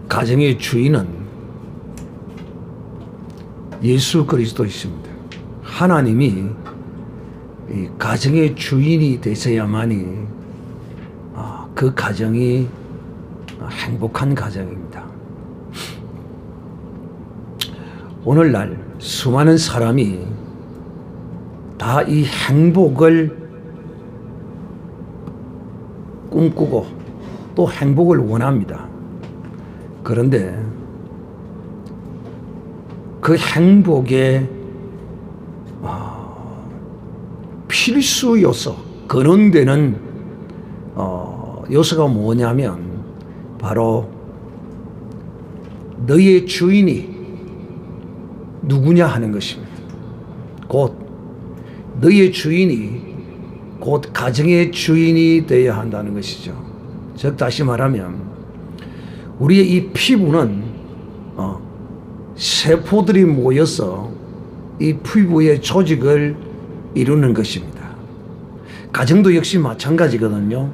가정의 주인은 예수 그리스도이십니다. 하나님이 이 가정의 주인이 되셔야만이 그 가정이 행복한 가정입니다. 오늘날 수많은 사람이 다 이 행복을 꿈꾸고 또 행복을 원합니다. 그런데 그 행복의 필수 요소, 근원되는 요소가 뭐냐면 바로 너의 주인이 누구냐 하는 것입니다. 곧 너의 주인이 곧 가정의 주인이 되어야 한다는 것이죠. 즉 다시 말하면 우리의 이 피부는 세포들이 모여서 이 피부의 조직을 이루는 것입니다. 가정도 역시 마찬가지거든요.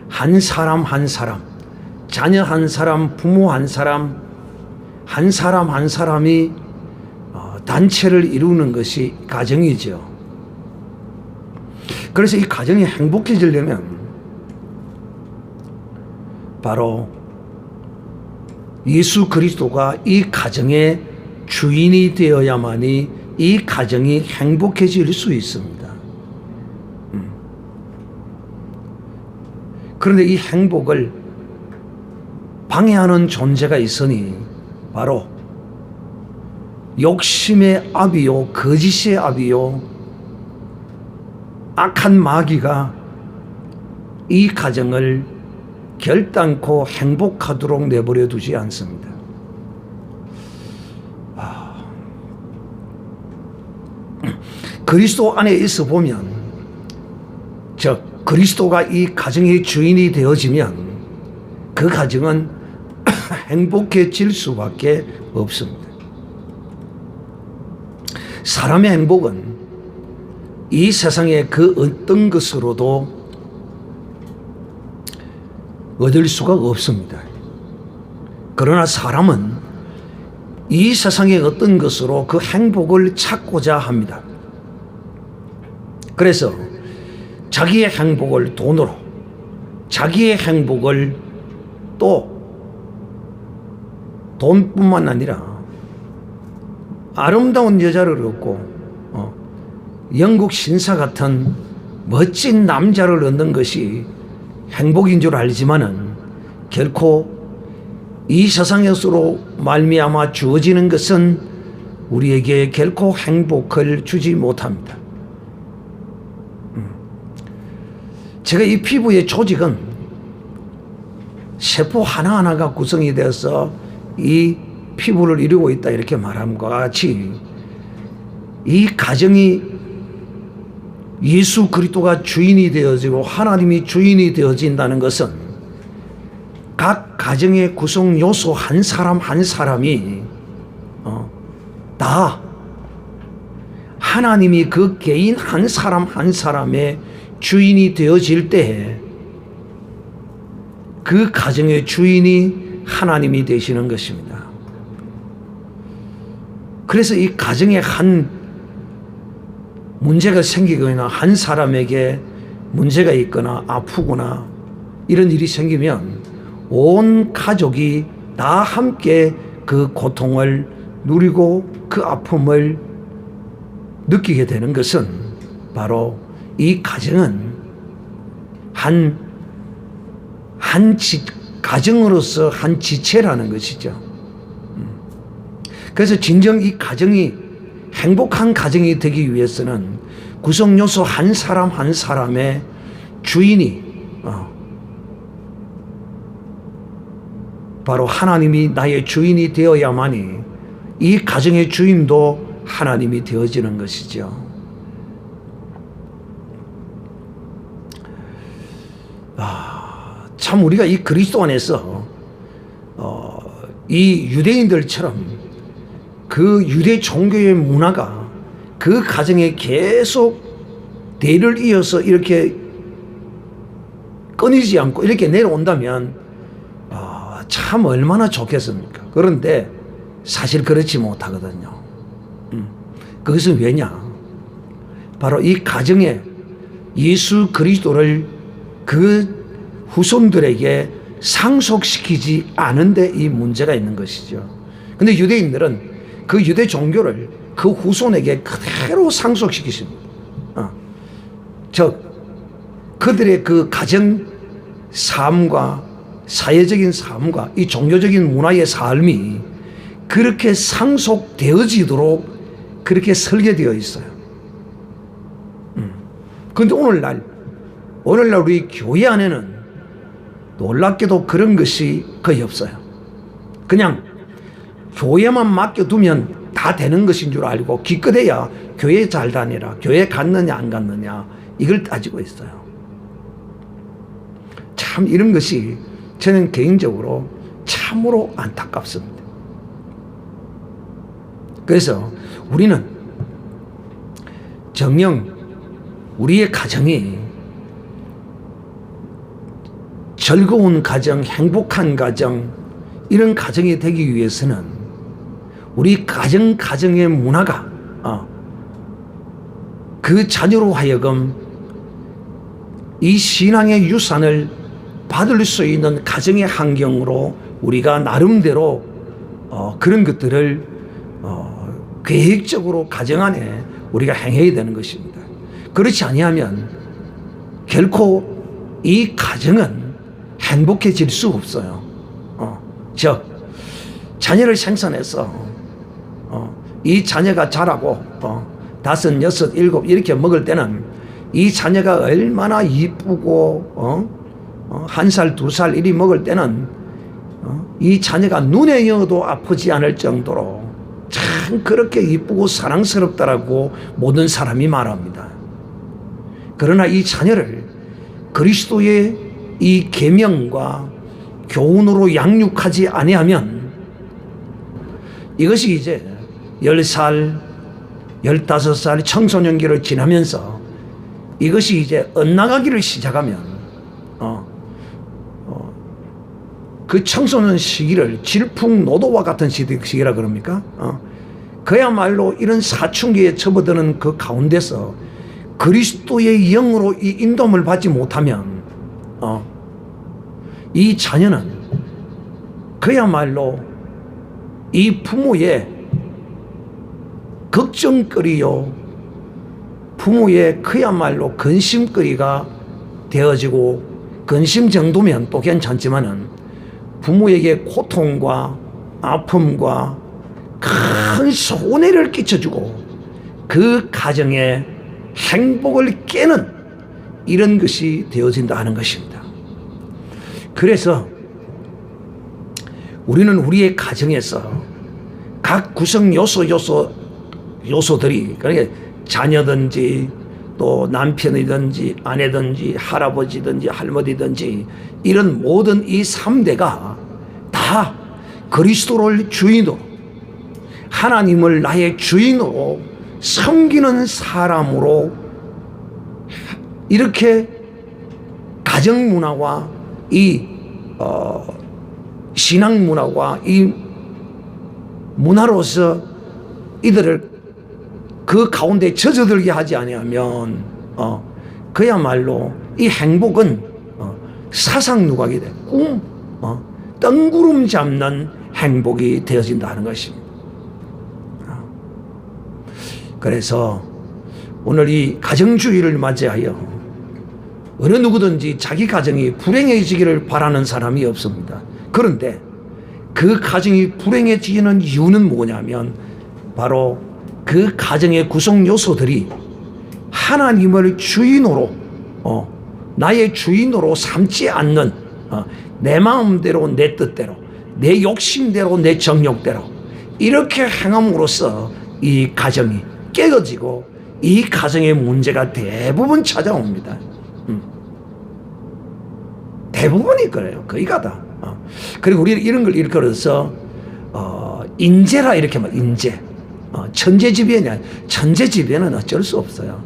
한 사람 한 사람, 자녀 한 사람, 부모 한 사람, 한 사람 한 사람이 단체를 이루는 것이 가정이죠. 그래서 이 가정이 행복해지려면 바로 예수 그리스도가 이 가정의 주인이 되어야만이 이 가정이 행복해질 수 있습니다. 그런데 이 행복을 방해하는 존재가 있으니 바로 욕심의 압이요, 거짓의 압이요, 악한 마귀가 이 가정을 결단코 행복하도록 내버려 두지 않습니다. 그리스도 안에 있어 보면, 즉 그리스도가 이 가정의 주인이 되어지면 그 가정은 행복해질 수밖에 없습니다. 사람의 행복은 이 세상의 그 어떤 것으로도 얻을 수가 없습니다. 그러나 사람은 이 세상의 어떤 것으로 그 행복을 찾고자 합니다. 그래서 자기의 행복을 돈으로, 자기의 행복을 또 돈뿐만 아니라 아름다운 여자를 얻고 영국 신사 같은 멋진 남자를 얻는 것이 행복인 줄 알지만은 결코 이 세상에서로 말미암아 주어지는 것은 우리에게 결코 행복을 주지 못합니다. 제가 이 피부의 조직은 세포 하나하나가 구성이 되어서 이 피부를 이루고 있다 이렇게 말함과 같이 이 가정이 예수 그리스도가 주인이 되어지고 하나님이 주인이 되어진다는 것은 각 가정의 구성 요소 한 사람 한 사람이 다 하나님이 그 개인 한 사람 한 사람의 주인이 되어질 때 그 가정의 주인이 하나님이 되시는 것입니다. 그래서 이 가정에 한 문제가 생기거나 한 사람에게 문제가 있거나 아프거나 이런 일이 생기면 온 가족이 다 함께 그 고통을 누리고 그 아픔을 느끼게 되는 것은 바로 이 가정은 가정으로서 한 지체라는 것이죠. 그래서 진정 이 가정이 행복한 가정이 되기 위해서는 구성 요소 한 사람 한 사람의 주인이 바로 하나님이 나의 주인이 되어야만이 이 가정의 주인도 하나님이 되어지는 것이죠. 참 우리가 이 그리스도 안에서 이 유대인들처럼 그 유대 종교의 문화가 그 가정에 계속 대를 이어서 이렇게 끊이지 않고 이렇게 내려온다면 참 얼마나 좋겠습니까? 그런데 사실 그렇지 못하거든요. 그것은 왜냐? 바로 이 가정에 예수 그리스도를 그 후손들에게 상속시키지 않은데 이 문제가 있는 것이죠. 근데 유대인들은 그 유대 종교를 그 후손에게 그대로 상속시키십니다. 즉 그들의 그 가정 삶과 사회적인 삶과 이 종교적인 문화의 삶이 그렇게 상속되어지도록 그렇게 설계되어 있어요. 그런데 오늘날 우리 교회 안에는 놀랍게도 그런 것이 거의 없어요. 그냥 교회만 맡겨두면 다 되는 것인 줄 알고 기껏해야 교회 잘 다니라, 교회 갔느냐 안 갔느냐 이걸 따지고 있어요. 참 이런 것이 저는 개인적으로 참으로 안타깝습니다. 그래서 우리는 정녕 우리의 가정이 즐거운 가정, 행복한 가정, 이런 가정이 되기 위해서는 우리 가정의 문화가 그 자녀로 하여금 이 신앙의 유산을 받을 수 있는 가정의 환경으로 우리가 나름대로 그런 것들을 계획적으로 가정 안에 우리가 행해야 되는 것입니다. 그렇지 아니하면 결코 이 가정은 행복해질 수 없어요. 즉 자녀를 생산해서 이 자녀가 자라고 5, 6, 7 이렇게 먹을 때는 이 자녀가 얼마나 이쁘고 1살, 2살 이리 먹을 때는 이 자녀가 눈에 여도 아프지 않을 정도로 참 그렇게 이쁘고 사랑스럽다라고 모든 사람이 말합니다. 그러나 이 자녀를 그리스도의 이 계명과 교훈으로 양육하지 아니하면 이것이 이제 10살, 15살 청소년기를 지나면서 이것이 이제 엇나가기를 시작하면 그 청소년 시기를 질풍노도와 같은 시기라 그럽니까? 그야말로 이런 사춘기에 접어드는 그 가운데서 그리스도의 영으로 이 인도함을 받지 못하면 이 자녀는 그야말로 이 부모의 걱정거리요, 부모의 그야말로 근심거리가 되어지고, 근심 정도면 또 괜찮지만은 부모에게 고통과 아픔과 큰 손해를 끼쳐주고 그 가정에 행복을 깨는 이런 것이 되어진다 하는 것입니다. 그래서 우리는 우리의 가정에서 각 구성 요소들이, 그러니까 자녀든지 또 남편이든지 아내든지 할아버지든지 할머니든지 이런 모든 이 3대가 다 그리스도를 주인으로, 하나님을 나의 주인으로 섬기는 사람으로 이렇게 가정 문화와 이 신앙 문화와 이 문화로서 이들을 그 가운데 젖어들게 하지 아니하면 그야말로 이 행복은 사상 누각이 돼 뜬구름 잡는 행복이 되어진다 하는 것입니다. 그래서 오늘 이 가정주의를 맞이하여 어느 누구든지 자기 가정이 불행해지기를 바라는 사람이 없습니다. 그런데 그 가정이 불행해지는 이유는 뭐냐면 바로 그 가정의 구성 요소들이 하나님을 주인으로 나의 주인으로 삼지 않는 내 마음대로 내 뜻대로 내 욕심대로 내 정욕대로 이렇게 행함으로써 이 가정이 깨어지고 이 가정의 문제가 대부분 찾아옵니다. 대부분이 그래요. 거의가 다. 그리고 우리 이런 걸 일컬어서 인재라 이렇게 말, 인재. 천재지변이 아니라 천재지변은 어쩔 수 없어요.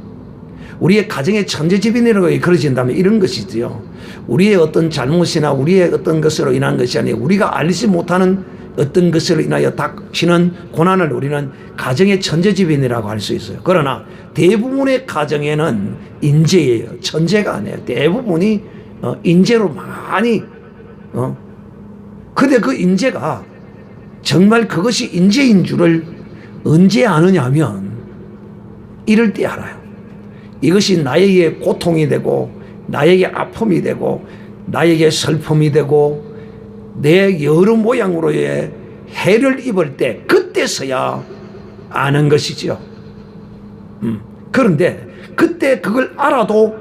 우리의 가정의 천재지변이라고 그러진다면 이런 것이지요. 우리의 어떤 잘못이나 우리의 어떤 것으로 인한 것이 아니라 우리가 알지 못하는 어떤 것으로 인하여 닥치는 고난을 우리는 가정의 천재지변이라고 할 수 있어요. 그러나 대부분의 가정에는 인재예요. 천재가 아니에요. 대부분이 인재로 많이 근데 그 인재가 정말 그것이 인재인 줄을 언제 아느냐 하면 이럴 때 알아요. 이것이 나에게 고통이 되고 나에게 아픔이 되고 나에게 슬픔이 되고 내 여러 모양으로의 해를 입을 때 그때서야 아는 것이죠. 그런데 그때 그걸 알아도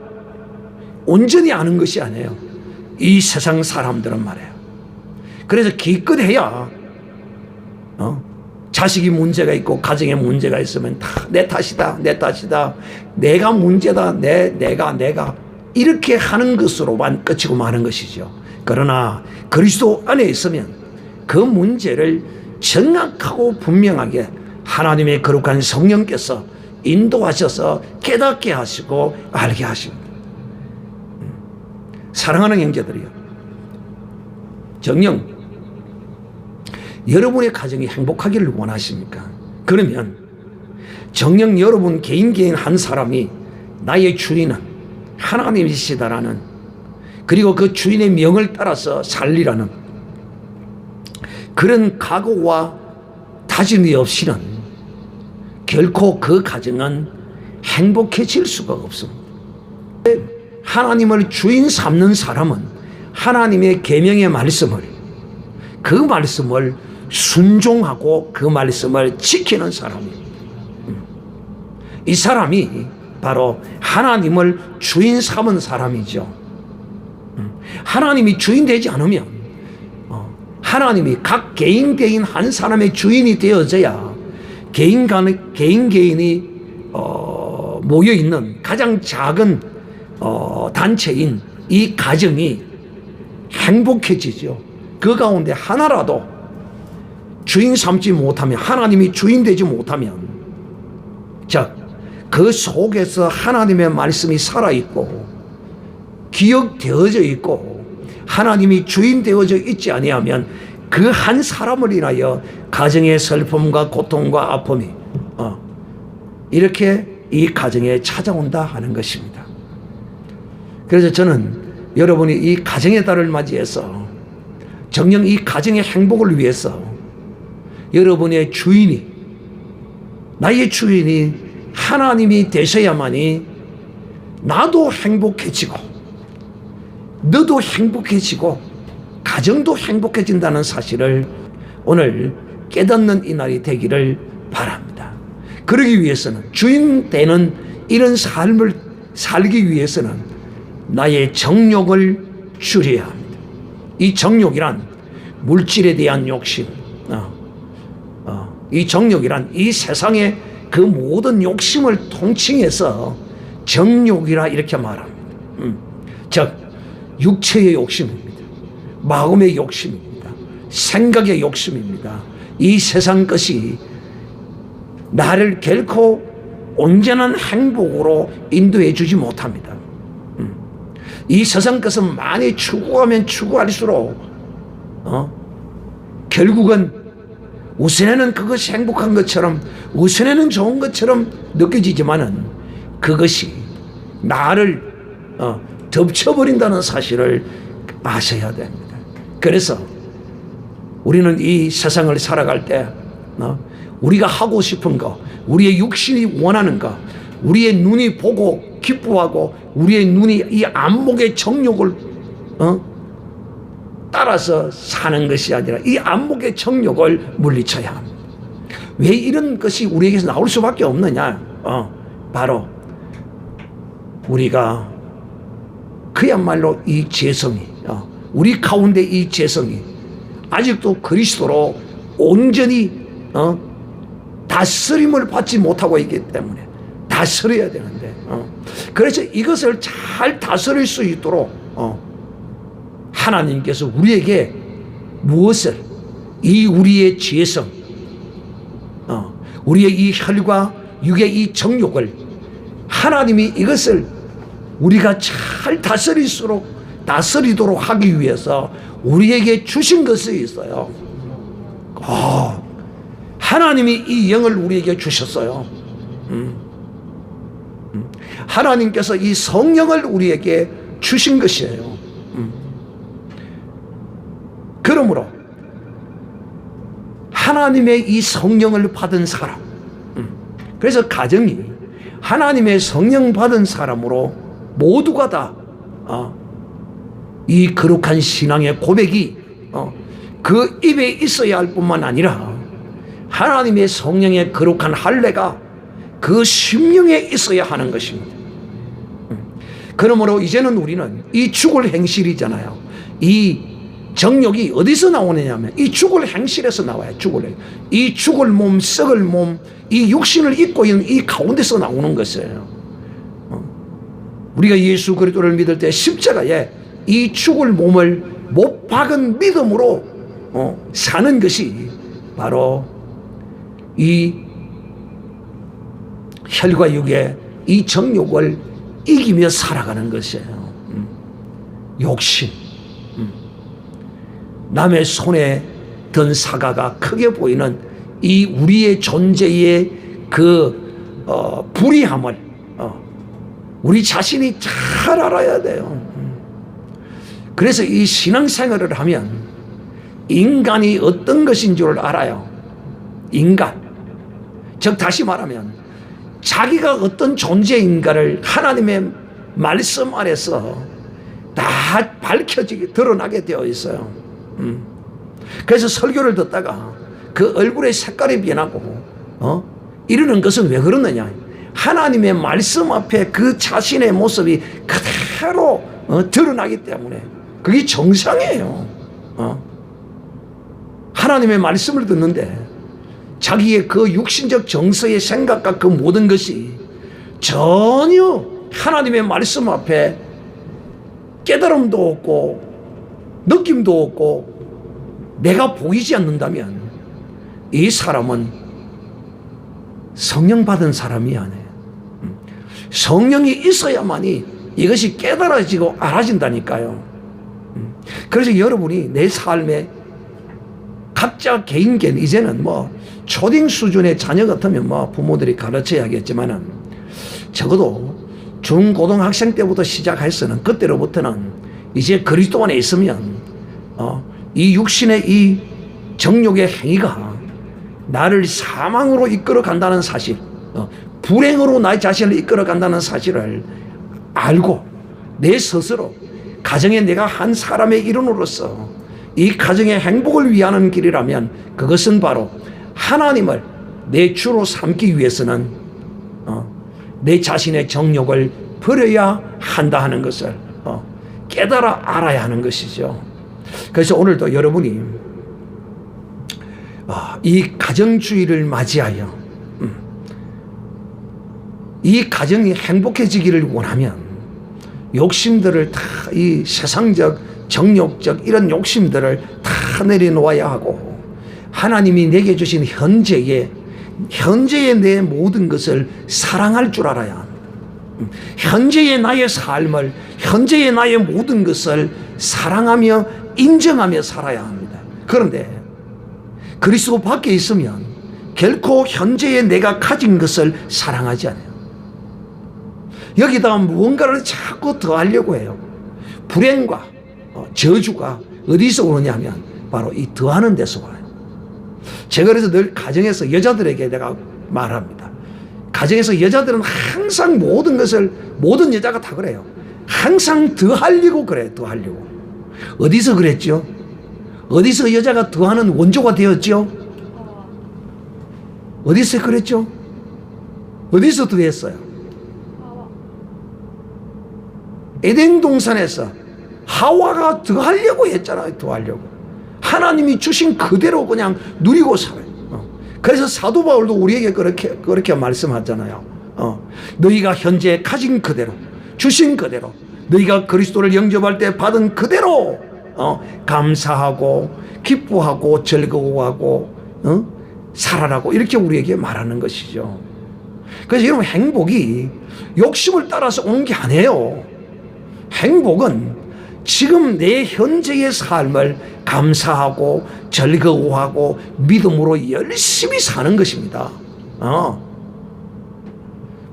온전히 아는 것이 아니에요. 이 세상 사람들은 말이에요. 그래서 기껏해야 자식이 문제가 있고 가정에 문제가 있으면 다 내 탓이다, 내 탓이다, 내가 문제다, 내가 이렇게 하는 것으로만 끝이고 마는 것이죠. 그러나 그리스도 안에 있으면 그 문제를 정확하고 분명하게 하나님의 거룩한 성령께서 인도하셔서 깨닫게 하시고 알게 하십니다. 사랑하는 형제들이요, 정녕 여러분의 가정이 행복하기를 원하십니까? 그러면 정녕 여러분 개인 한 사람이 나의 주인은 하나님이시다라는, 그리고 그 주인의 명을 따라서 살리라는 그런 각오와 다짐이 없이는 결코 그 가정은 행복해질 수가 없습니다. 하나님을 주인 삼는 사람은 하나님의 계명의 말씀을, 그 말씀을 순종하고 그 말씀을 지키는 사람이에요. 이 사람이 바로 하나님을 주인 삼은 사람이죠. 하나님이 주인 되지 않으면 하나님이 각 개인 한 사람의 주인이 되어져야 개인이 모여있는 가장 작은 단체인 이 가정이 행복해지죠. 그 가운데 하나라도 주인 삼지 못하면, 하나님이 주인 되지 못하면, 자, 그 속에서 하나님의 말씀이 살아있고 기억되어져 있고 하나님이 주인 되어져 있지 아니하면 그 한 사람을 인하여 가정의 슬픔과 고통과 아픔이 이렇게 이 가정에 찾아온다 하는 것입니다. 그래서 저는 여러분이 이 가정의 달을 맞이해서 정녕 이 가정의 행복을 위해서 여러분의 주인이, 나의 주인이 하나님이 되셔야만이 나도 행복해지고 너도 행복해지고 가정도 행복해진다는 사실을 오늘 깨닫는 이날이 되기를 바랍니다. 그러기 위해서는, 주인 되는 이런 삶을 살기 위해서는 나의 정욕을 줄여야 합니다. 이 정욕이란 물질에 대한 욕심, 이 정욕이란 이 세상의 그 모든 욕심을 통칭해서 정욕이라 이렇게 말합니다. 즉 육체의 욕심입니다. 마음의 욕심입니다. 생각의 욕심입니다. 이 세상 것이 나를 결코 온전한 행복으로 인도해 주지 못합니다. 이 세상 것은 많이 추구하면 추구할수록 결국은 우선에는 그것이 행복한 것처럼, 우선에는 좋은 것처럼 느껴지지만은 그것이 나를 덮쳐버린다는 사실을 아셔야 됩니다. 그래서 우리는 이 세상을 살아갈 때 우리가 하고 싶은 거, 우리의 육신이 원하는 거, 우리의 눈이 보고 기뻐하고 우리의 눈이 이 안목의 정욕을 따라서 사는 것이 아니라 이 안목의 정욕을 물리쳐야 합니다. 왜 이런 것이 우리에게서 나올 수밖에 없느냐? 바로 우리가 그야말로 이 죄성이, 우리 가운데 이 죄성이 아직도 그리스도로 온전히 다스림을 받지 못하고 있기 때문에 다스려야 되는데, 그래서 이것을 잘 다스릴 수 있도록 하나님께서 우리에게 무엇을, 이 우리의 죄성, 우리의 이 혈과 육의 이 정욕을 하나님이 이것을 우리가 잘 다스리도록 하기 위해서 우리에게 주신 것이 있어요. 하나님이 이 영을 우리에게 주셨어요. 하나님께서 이 성령을 우리에게 주신 것이에요. 그러므로 하나님의 이 성령을 받은 사람, 그래서 가정이 하나님의 성령 받은 사람으로 모두가 다 이 거룩한 신앙의 고백이 그 입에 있어야 할 뿐만 아니라 하나님의 성령의 거룩한 할례가 그 심령에 있어야 하는 것입니다. 그러므로 이제는 우리는 이 죽을 행실이잖아요. 이 정욕이 어디서 나오느냐면 이 죽을 행실에서 나와요. 이 죽을 몸, 썩을 몸, 이 육신을 입고 있는 이 가운데서 나오는 것이에요. 우리가 예수 그리스도를 믿을 때 십자가에 이 죽을 몸을 못 박은 믿음으로 사는 것이 바로 이 혈과 육의 이 정욕을 이기며 살아가는 것이에요. 욕심, 남의 손에 든 사과가 크게 보이는 이 우리의 존재의 그 불의함을 우리 자신이 잘 알아야 돼요. 그래서 이 신앙생활을 하면 인간이 어떤 것인 줄 알아요. 인간, 즉 다시 말하면 자기가 어떤 존재인가를 하나님의 말씀 아래서 다 밝혀지게 드러나게 되어 있어요. 그래서 설교를 듣다가 그 얼굴의 색깔이 변하고 이러는 것은 왜 그러느냐, 하나님의 말씀 앞에 그 자신의 모습이 그대로 드러나기 때문에 그게 정상이에요. 하나님의 말씀을 듣는데 자기의 그 육신적 정서의 생각과 그 모든 것이 전혀 하나님의 말씀 앞에 깨달음도 없고 느낌도 없고 내가 보이지 않는다면 이 사람은 성령 받은 사람이 아니에요. 성령이 있어야만이 이것이 깨달아지고 알아진다니까요. 그래서 여러분이 내 삶에 각자 개인견, 이제는 뭐 초딩 수준의 자녀 같으면 뭐 부모들이 가르쳐야겠지만은 적어도 중고등학생 때부터 시작해서는 그때로부터는 이제 그리스도 안에 있으면 이 육신의 이 정욕의 행위가 나를 사망으로 이끌어 간다는 사실, 불행으로 나의 자신을 이끌어 간다는 사실을 알고 내 스스로 가정에 내가 한 사람의 일원으로서 이 가정의 행복을 위하는 길이라면 그것은 바로 하나님을 내 주로 삼기 위해서는 내 자신의 정욕을 버려야 한다 하는 것을 깨달아 알아야 하는 것이죠. 그래서 오늘도 여러분이 이 가정주의를 맞이하여 이 가정이 행복해지기를 원하면 욕심들을 다, 이 세상적 정욕적 이런 욕심들을 다 내려놓아야 하고 하나님이 내게 주신 현재의 내 모든 것을 사랑할 줄 알아야 합니다. 현재의 나의 삶을, 현재의 나의 모든 것을 사랑하며 인정하며 살아야 합니다. 그런데 그리스도 밖에 있으면 결코 현재의 내가 가진 것을 사랑하지 않아요. 여기다가 무언가를 자꾸 더하려고 해요. 불행과 저주가 어디서 오느냐 하면 바로 이 더하는 데서 와요. 제가 그래서 늘 가정에서 여자들에게 내가 말합니다. 가정에서 여자들은 항상 모든 것을, 모든 여자가 다 그래요. 항상 더하려고 그래요. 더하려고. 어디서 그랬죠? 어디서 여자가 더하는 원조가 되었죠? 어디서 그랬죠? 어디서 더했어요? 에덴 동산에서 하와가 더하려고 했잖아요. 더하려고. 하나님이 주신 그대로 그냥 누리고 살아요. 그래서 사도 바울도 우리에게 그렇게 말씀하잖아요. 너희가 현재 가진 그대로, 주신 그대로, 너희가 그리스도를 영접할 때 받은 그대로 감사하고 기뻐하고 즐거워하고 살아라고 이렇게 우리에게 말하는 것이죠. 그래서 여러분, 행복이 욕심을 따라서 오는 게 아니에요. 행복은 지금 내 현재의 삶을 감사하고 즐거워하고 믿음으로 열심히 사는 것입니다.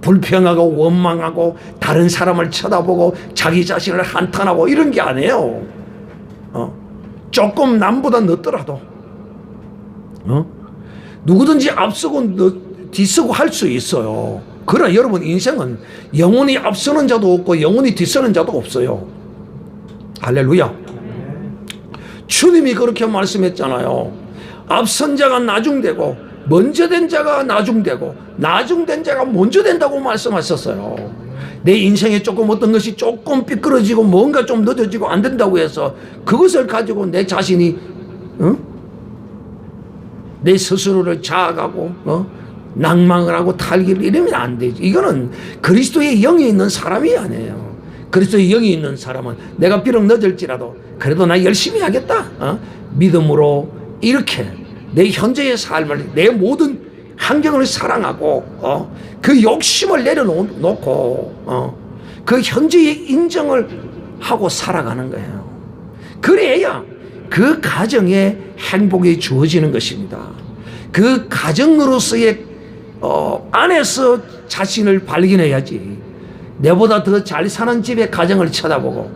불평하고 원망하고 다른 사람을 쳐다보고 자기 자신을 한탄하고 이런 게 아니에요. 조금 남보다 늦더라도 누구든지 앞서고 뒤서고 할 수 있어요. 그러나 여러분, 인생은 영원히 앞서는 자도 없고 영원히 뒤서는 자도 없어요. 할렐루야. 주님이 그렇게 말씀했잖아요. 앞선 자가 나중되고 먼저 된 자가 나중되고 나중된 자가 먼저 된다고 말씀하셨어요. 내 인생에 조금 어떤 것이 조금 삐뚤어지고 뭔가 좀 늦어지고 안 된다고 해서 그것을 가지고 내 자신이 내 스스로를 자학하고 낭망을 하고 탈기를 이러면 안 되지. 이거는 그리스도의 영이 있는 사람이 아니에요. 그리스도의 영이 있는 사람은 내가 비록 늦을지라도 그래도 나 열심히 하겠다. 믿음으로 이렇게 내 현재의 삶을, 내 모든 환경을 사랑하고 그 욕심을 내려놓고 그 현재의 인정을 하고 살아가는 거예요. 그래야 그 가정에 행복이 주어지는 것입니다. 그 가정으로서의 안에서 자신을 발견해야지. 내보다 더 잘 사는 집의 가정을 쳐다보고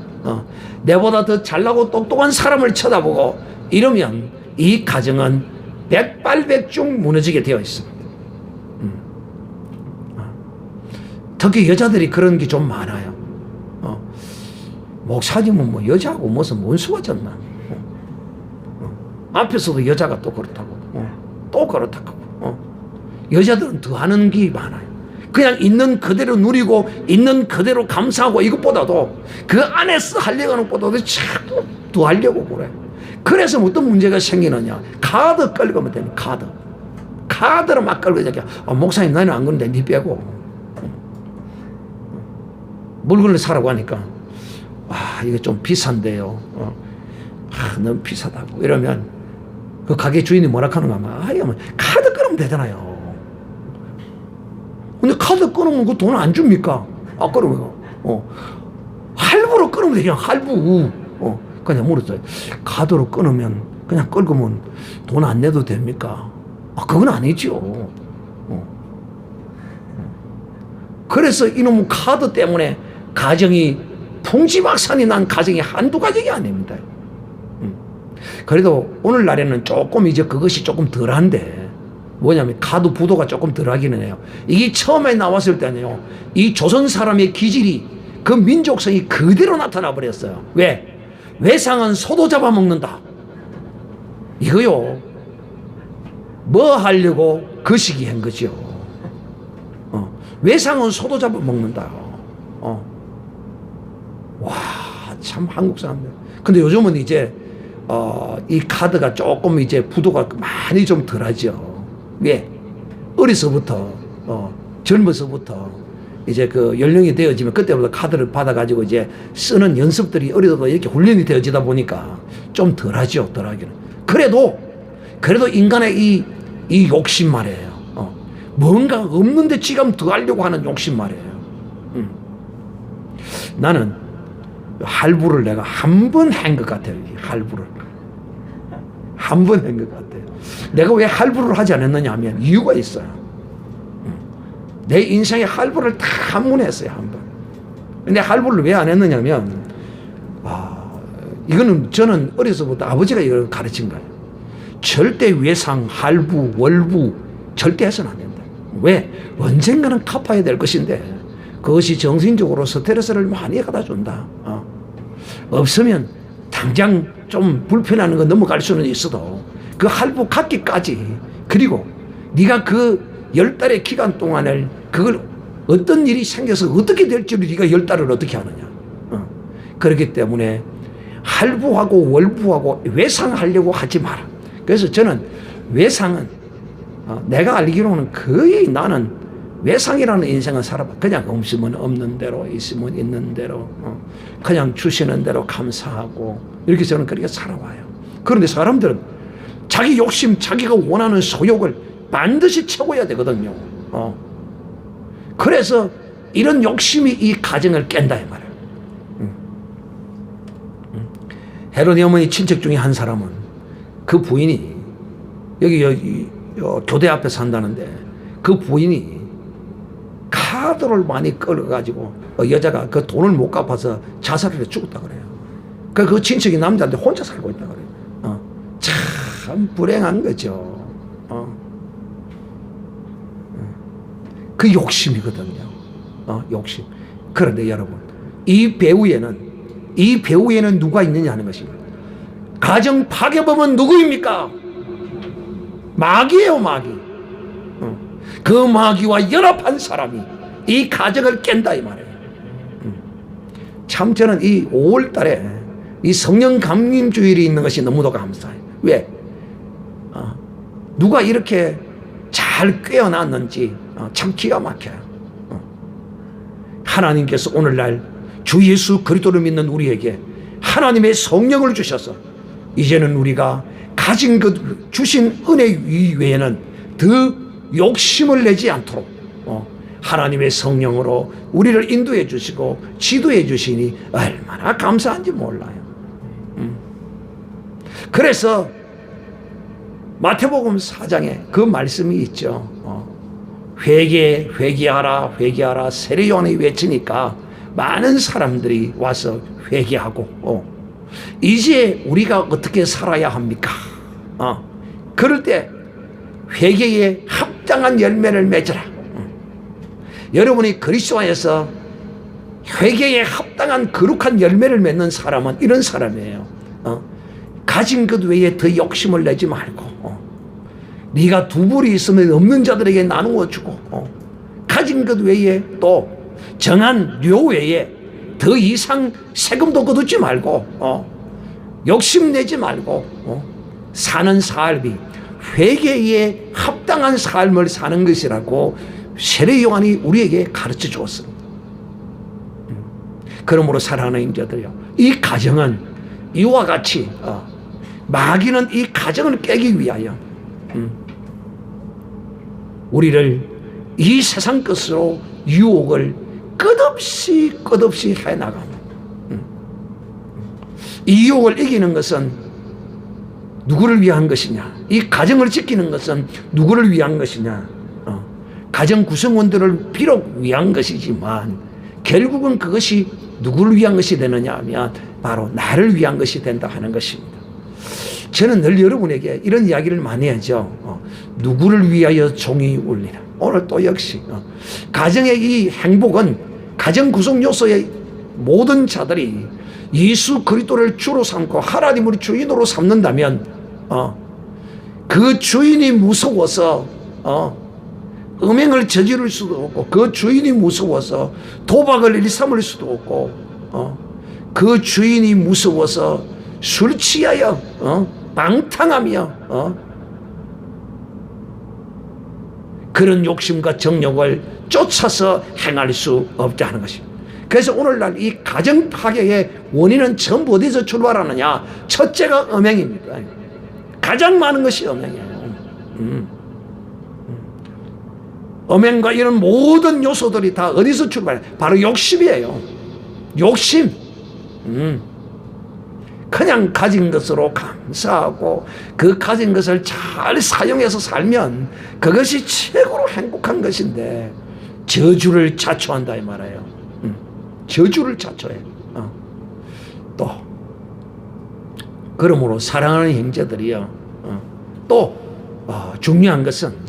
내보다 더 잘나고 똑똑한 사람을 쳐다보고 이러면 이 가정은 백발백중 무너지게 되어 있습니다. 특히 여자들이 그런 게 좀 많아요. 목사님은 뭐 여자하고 무슨 원수가 졌나. 앞에서도 여자가 또 그렇다고 또 그렇다고. 여자들은 더 하는 게 많아요. 그냥 있는 그대로 누리고 있는 그대로 감사하고 이것보다도 그 안에서 하려고 하는 것보다도 자꾸 더 하려고 그래. 그래서 어떤 문제가 생기느냐. 카드 끌고면 되는 카드를 막 끌고 자기야. 목사님 나는 안 그런데 니 빼고 물건을 사라고 하니까 이게 좀 비싼데요. 너무 비싸다고 이러면 그 가게 주인이 뭐라 하는가 하면 카드 끊으면 되잖아요. 근데 카드 끊으면 그 돈 안 줍니까? 그러면 할부로 끊으면 되냐. 할부. 그냥 물었어요. 카드로 끊으면 그냥 끌고면 돈 안 내도 됩니까? 그건 아니죠. 그래서 이놈 카드 때문에 가정이 풍지박산이 난 가정이 한두 가정이 아닙니다. 그래도 오늘날에는 조금 이제 그것이 조금 덜한데 뭐냐면 카드 부도가 조금 덜하기는 해요. 이게 처음에 나왔을 때는요, 이 조선 사람의 기질이 그 민족성이 그대로 나타나 버렸어요. 왜? 외상은 소도 잡아먹는다. 이거요. 뭐 하려고 그 시기 한 거죠. 외상은 소도 잡아먹는다. 와, 참 한국 사람들. 근데 요즘은 이제 이 카드가 조금 이제 부도가 많이 좀 덜하죠. 왜? 어려서부터 젊어서부터 이제 그 연령이 되어지면 그때부터 카드를 받아가지고 이제 쓰는 연습들이 어려도 이렇게 훈련이 되어지다 보니까 좀 덜하죠. 덜하기는. 그래도 인간의 이 욕심 말이에요. 뭔가 없는데 지금 더 하려고 하는 욕심 말이에요. 나는 할부를 내가 한 번 한 것 같아요. 할부를 한 번 한 것 같아요. 내가 왜 할부를 하지 않았느냐 하면 이유가 있어요. 내 인생에 할부를 다 한 번 했어요. 한 번. 근데 할부를 왜 안 했느냐 하면 이거는 저는 어려서부터 아버지가 이걸 가르친 거예요. 절대 외상, 할부, 월부 절대 해서는 안 된다. 왜? 언젠가는 갚아야 될 것인데 그것이 정신적으로 스트레스를 많이 갖다 준다. 없으면 당장 좀 불편한 거 넘어갈 수는 있어도 그 할부 갚기까지, 그리고 네가 그 10달의 기간 동안을 그걸 어떤 일이 생겨서 어떻게 될지를 네가 10달을 어떻게 하느냐. 그렇기 때문에 할부하고 월부하고 외상하려고 하지 마라. 그래서 저는 외상은 내가 알기로는 거의 나는 외상이라는 인생은 살아봐. 그냥 없으면 없는 대로, 있으면 있는 대로, 그냥 주시는 대로 감사하고 이렇게 저는 그렇게 살아와요. 그런데 사람들은 자기 욕심, 자기가 원하는 소욕을 반드시 채워야 되거든요. 그래서 이런 욕심이 이 가정을 깬다 이 말이에요. 헤로디 어머니 친척 중에 한 사람은 그 부인이 여기 교대 앞에 산다는데 그 부인이 카드를 많이 끌어가지고 여자가 그 돈을 못 갚아서 자살을 해 죽었다 그래요. 그 친척이 남자인데 혼자 살고 있다 그래요. 참 불행한 거죠. 그 욕심이거든요. 욕심. 그런데 여러분, 이 배후에는 누가 있느냐 하는 것입니다. 가정 파괴범은 누구입니까? 마귀예요, 마귀. 그 마귀와 연합한 사람이 이 가정을 깬다 이 말이에요. 참 저는 이 5월 달에 이 성령 감림 주일이 있는 것이 너무도 감사해요. 왜? 누가 이렇게 잘 꿰어놨는지 참 기가 막혀요. 하나님께서 오늘날 주 예수 그리스도를 믿는 우리에게 하나님의 성령을 주셔서 이제는 우리가 가진 그 주신 은혜 이외에는 더 욕심을 내지 않도록 하나님의 성령으로 우리를 인도해 주시고 지도해 주시니 얼마나 감사한지 몰라요. 그래서 마태복음 4장에 그 말씀이 있죠. 회개하라 세례 요한이 외치니까 많은 사람들이 와서 회개하고 이제 우리가 어떻게 살아야 합니까? 그럴 때 회개에 합당한 열매를 맺으라. 여러분이 그리스도 안에서 회개에 합당한 거룩한 열매를 맺는 사람은 이런 사람이에요. 가진 것 외에 더 욕심을 내지 말고 네가 두 불이 있으면 없는 자들에게 나누어 주고 가진 것 외에 또 정한 료 외에 더 이상 세금도 거두지 말고 욕심내지 말고 사는 삶이 회개에 합당한 삶을 사는 것이라고 세례 요한이 우리에게 가르쳐 주었습니다. 그러므로 사랑하는 형제들이요, 이 가정은 이와 같이 마귀는 이 가정을 깨기 위하여 우리를 이 세상 것으로 유혹을 끝없이 해나갑니다. 이 유혹을 이기는 것은 누구를 위한 것이냐? 이 가정을 지키는 것은 누구를 위한 것이냐? 가정 구성원들을 비록 위한 것이지만 결국은 그것이 누구를 위한 것이 되느냐 하면 바로 나를 위한 것이 된다 하는 것입니다. 저는 늘 여러분에게 이런 이야기를 많이 하죠. 누구를 위하여 종이 울리라. 오늘 또 역시 가정의 이 행복은 가정 구성 요소의 모든 자들이 예수 그리스도를 주로 삼고 하나님을 주인으로 삼는다면 그 주인이 무서워서 음행을 저지를 수도 없고, 그 주인이 무서워서 도박을 일삼을 수도 없고, 그 주인이 무서워서 술 취하여 방탕하며 그런 욕심과 정욕을 쫓아서 행할 수 없다는 것입니다. 그래서 오늘날 이 가정 파괴의 원인은 전부 어디서 출발하느냐? 첫째가 음행입니다. 가장 많은 것이 음행이에요. 음행과 이런 모든 요소들이 다 어디서 출발해요? 바로 욕심이에요. 욕심. 그냥 가진 것으로 감사하고 그 가진 것을 잘 사용해서 살면 그것이 최고로 행복한 것인데 저주를 자초한다 이 말이에요. 저주를 자초해. 또 그러므로 사랑하는 형제들이요, 또 중요한 것은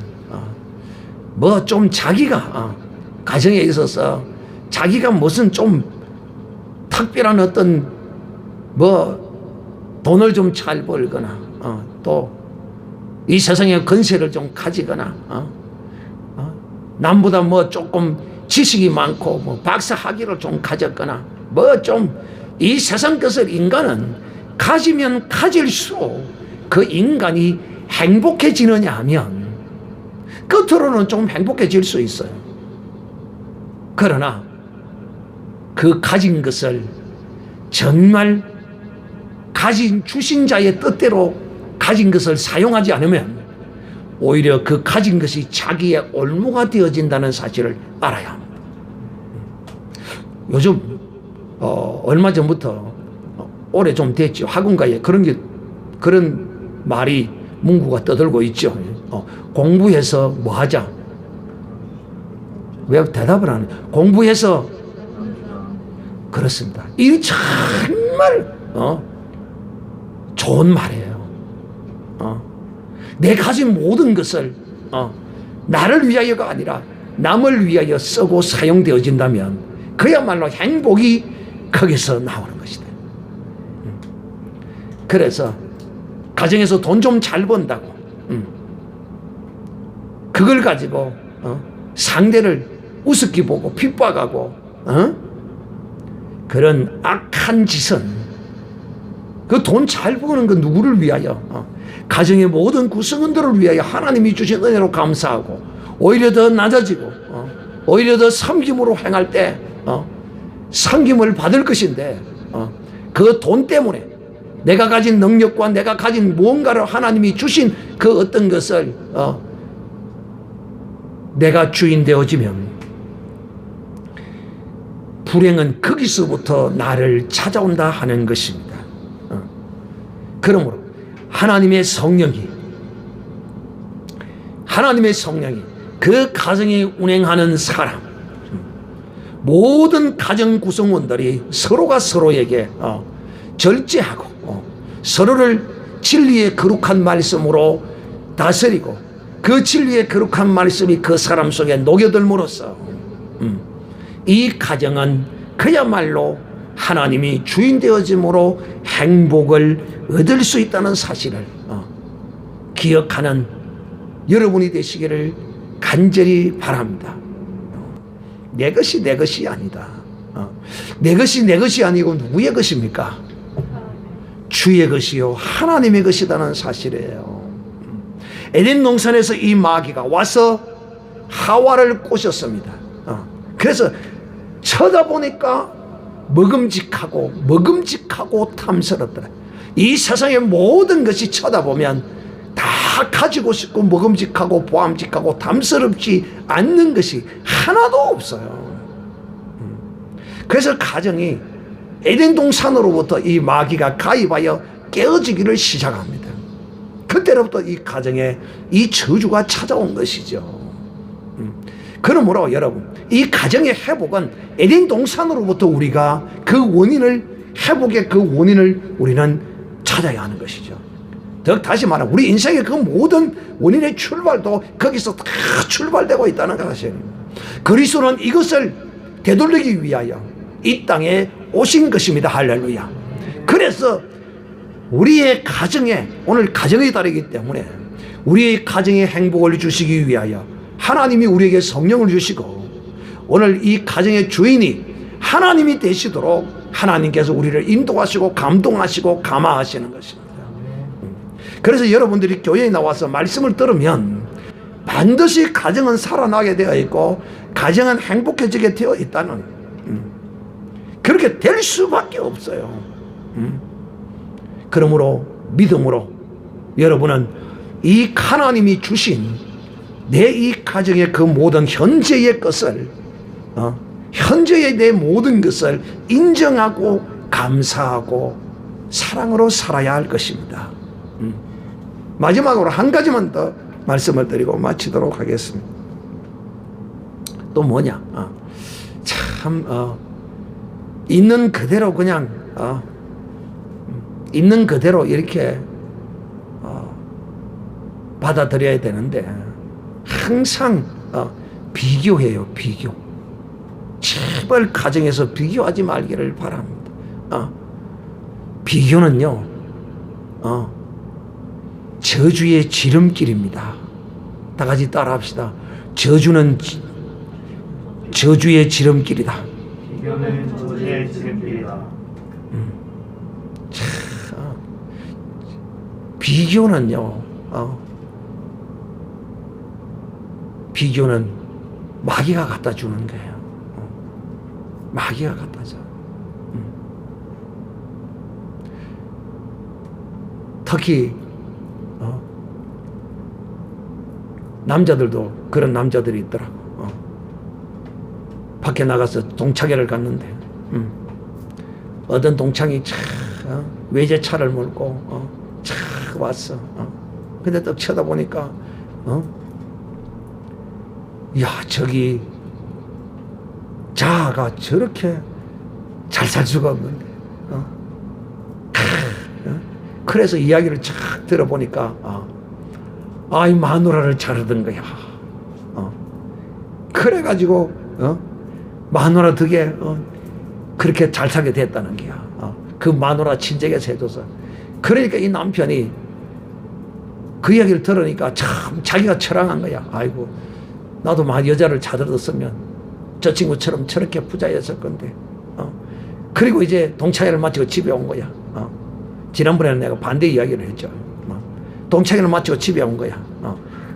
뭐 좀 자기가 가정에 있어서 자기가 무슨 좀 특별한 어떤 뭐 돈을 좀 잘 벌거나 또 이 세상에 건세를 좀 가지거나 남보다 뭐 조금 지식이 많고 뭐 박사 학위를 좀 가졌거나 뭐 좀 이 세상 것을 인간은 가지면 가질수록 그 인간이 행복해지느냐 하면 끝으로는 좀 행복해질 수 있어요. 그러나 그 가진 것을 정말 주신 자의 뜻대로 가진 것을 사용하지 않으면 오히려 그 가진 것이 자기의 올무가 되어진다는 사실을 알아야 합니다. 요즘 얼마 전부터 오래 좀 됐죠. 학원가에 그런 말이 문구가 떠들고 있죠. 공부해서 뭐 하자? 왜 대답을 안 해? 공부해서 그렇습니다. 이 정말 좋은 말이에요. 내 가진 모든 것을 나를 위하여가 아니라 남을 위하여 쓰고 사용되어진다면 그야말로 행복이 거기서 나오는 것이다. 그래서 가정에서 돈 좀 잘 번다고 그걸 가지고 상대를 우습게 보고 핍박하고 그런 악한 짓은 그 돈 잘 버는 그 누구를 위하여 가정의 모든 구성원들을 위하여 하나님이 주신 은혜로 감사하고 오히려 더 낮아지고 오히려 더 섬김으로 행할 때 섬김을 받을 것인데 그 돈 때문에 내가 가진 능력과 내가 가진 무언가를 하나님이 주신 그 어떤 것을 내가 주인 되어지면 불행은 거기서부터 나를 찾아온다 하는 것입니다. 그러므로 하나님의 성령이 그 가정이 운행하는 사람, 모든 가정 구성원들이 서로가 서로에게 절제하고 서로를 진리의 거룩한 말씀으로 다스리고 그 진리의 거룩한 말씀이 그 사람 속에 녹여들므로써 이 가정은 그야말로 하나님이 주인 되어짐으로 행복을 얻을 수 있다는 사실을 기억하는 여러분이 되시기를 간절히 바랍니다. 내 것이 내 것이 아니다. 내 것이 내 것이 아니고 누구의 것입니까? 주의 것이요 하나님의 것이라는 사실이에요. 에덴 동산에서 이 마귀가 와서 하와를 꼬셨습니다. 그래서 쳐다보니까 먹음직하고 탐스럽더라. 이 세상의 모든 것이 쳐다보면 다 가지고 싶고 먹음직하고 보암직하고 탐스럽지 않는 것이 하나도 없어요. 그래서 가정이 에덴 동산으로부터 이 마귀가 가입하여 깨어지기를 시작합니다. 그때로부터 이 가정에 이 저주가 찾아온 것이죠. 그러므로 여러분, 이 가정의 회복은 에덴 동산으로부터 우리가 회복의 그 원인을 우리는 찾아야 하는 것이죠. 다시 말하면 우리 인생의 그 모든 원인의 출발도 거기서 다 출발되고 있다는 사실입니다. 그리스도는 이것을 되돌리기 위하여 이 땅에 오신 것입니다. 할렐루야. 그래서 우리의 가정에, 오늘 가정의 달이기 때문에 우리의 가정의 행복을 주시기 위하여 하나님이 우리에게 성령을 주시고 오늘 이 가정의 주인이 하나님이 되시도록 하나님께서 우리를 인도하시고 감동하시고 감화하시는 것입니다. 그래서 여러분들이 교회에 나와서 말씀을 들으면 반드시 가정은 살아나게 되어 있고 가정은 행복해지게 되어 있다는 그렇게 될 수밖에 없어요. 그러므로 믿음으로 여러분은 이 하나님이 주신 내 이 가정의 그 모든 현재의 것을 현재의 내 모든 것을 인정하고 감사하고 사랑으로 살아야 할 것입니다. 마지막으로 한 가지만 더 말씀을 드리고 마치도록 하겠습니다. 또 뭐냐? 있는 그대로 그냥 있는 그대로 이렇게 받아들여야 되는데 항상 비교해요. 비교. 제발 가정에서 비교하지 말기를 바랍니다. 비교는요 저주의 지름길입니다. 다 같이 따라합시다. 저주는 저주의 지름길이다. 비교는 저주의 지름길이다. 비교는요 비교는 마귀가 갖다 주는 거예요. 마귀가 갖다 줘. 특히 남자들도 그런 남자들이 있더라고. 밖에 나가서 동창회를 갔는데 어떤 동창이 외제차를 몰고 착 왔어. 근데 딱 쳐다보니까 야, 저기 자아가 저렇게 잘 살 수가 없는데. 그래서 이야기를 착 들어보니까 이 마누라를 자르던 거야. 그래가지고 마누라 덕에 그렇게 잘 살게 됐다는 거야. 그 마누라 친정에서 해줘서. 그러니까 이 남편이 그 이야기를 들으니까 참 자기가 처량한 거야. 아이고, 나도 여자를 찾아들었으면 저 친구처럼 저렇게 부자였을 건데. 그리고 이제 동창회를 마치고 집에 온 거야. 지난번에는 내가 반대 이야기를 했죠. 동창회를 마치고 집에 온 거야.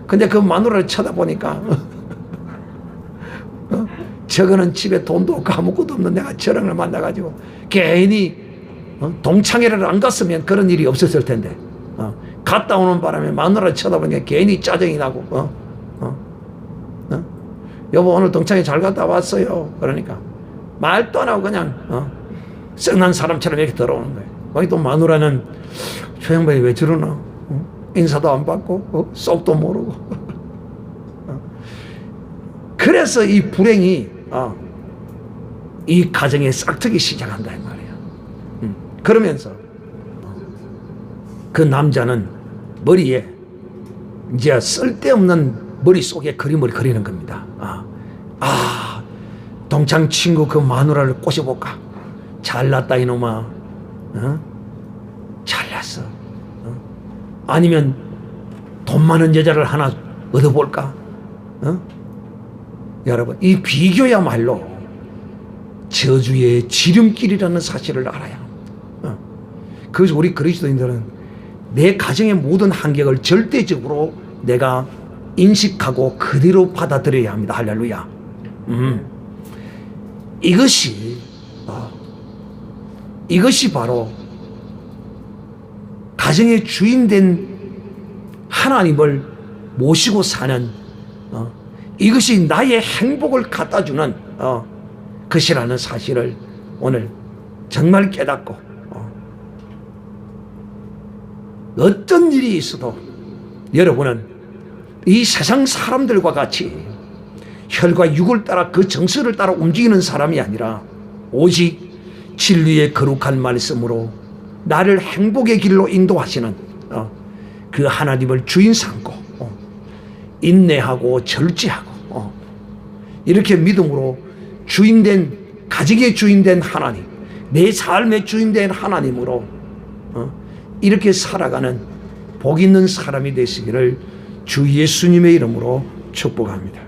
근데 그 마누라를 쳐다보니까 저거는 집에 돈도 없고 아무것도 없는 내가 저런 걸 만나가지고 괜히 동창회를 안 갔으면 그런 일이 없었을 텐데 갔다 오는 바람에 마누라를 쳐다보니까 괜히 짜증이 나고 여보 오늘 동창회 잘 갔다 왔어요. 그러니까 말도 안 하고 그냥 썩난 사람처럼 이렇게 들어오는 거예요. 거기 또 마누라는 저 양반이 왜 저러나? 인사도 안 받고 쏙도 모르고. 그래서 이 불행이 이 가정에 싹트기 시작한다 이 말이야. 그러면서 그 남자는 머리에 이제 쓸데없는 머릿속에 그림을 그리는 겁니다. 동창 친구 그 마누라를 꼬셔볼까? 잘났다 이놈아. 잘났어. 아니면 돈 많은 여자를 하나 얻어볼까? 여러분, 이 비교야말로 저주의 지름길이라는 사실을 알아야 합니다. 그래서 우리 그리스도인들은 내 가정의 모든 환경을 절대적으로 내가 인식하고 그대로 받아들여야 합니다. 할렐루야. 이것이 바로 가정의 주인된 하나님을 모시고 사는 이것이 나의 행복을 갖다주는 것이라는 사실을 오늘 정말 깨닫고 어떤 일이 있어도 여러분은 이 세상 사람들과 같이 혈과 육을 따라 그 정서를 따라 움직이는 사람이 아니라 오직 진리의 거룩한 말씀으로 나를 행복의 길로 인도하시는 그 하나님을 주인 삼고 인내하고 절제하고 이렇게 믿음으로 주인된 가정의 주인된 하나님, 내 삶의 주인된 하나님으로 이렇게 살아가는 복 있는 사람이 되시기를 주 예수님의 이름으로 축복합니다.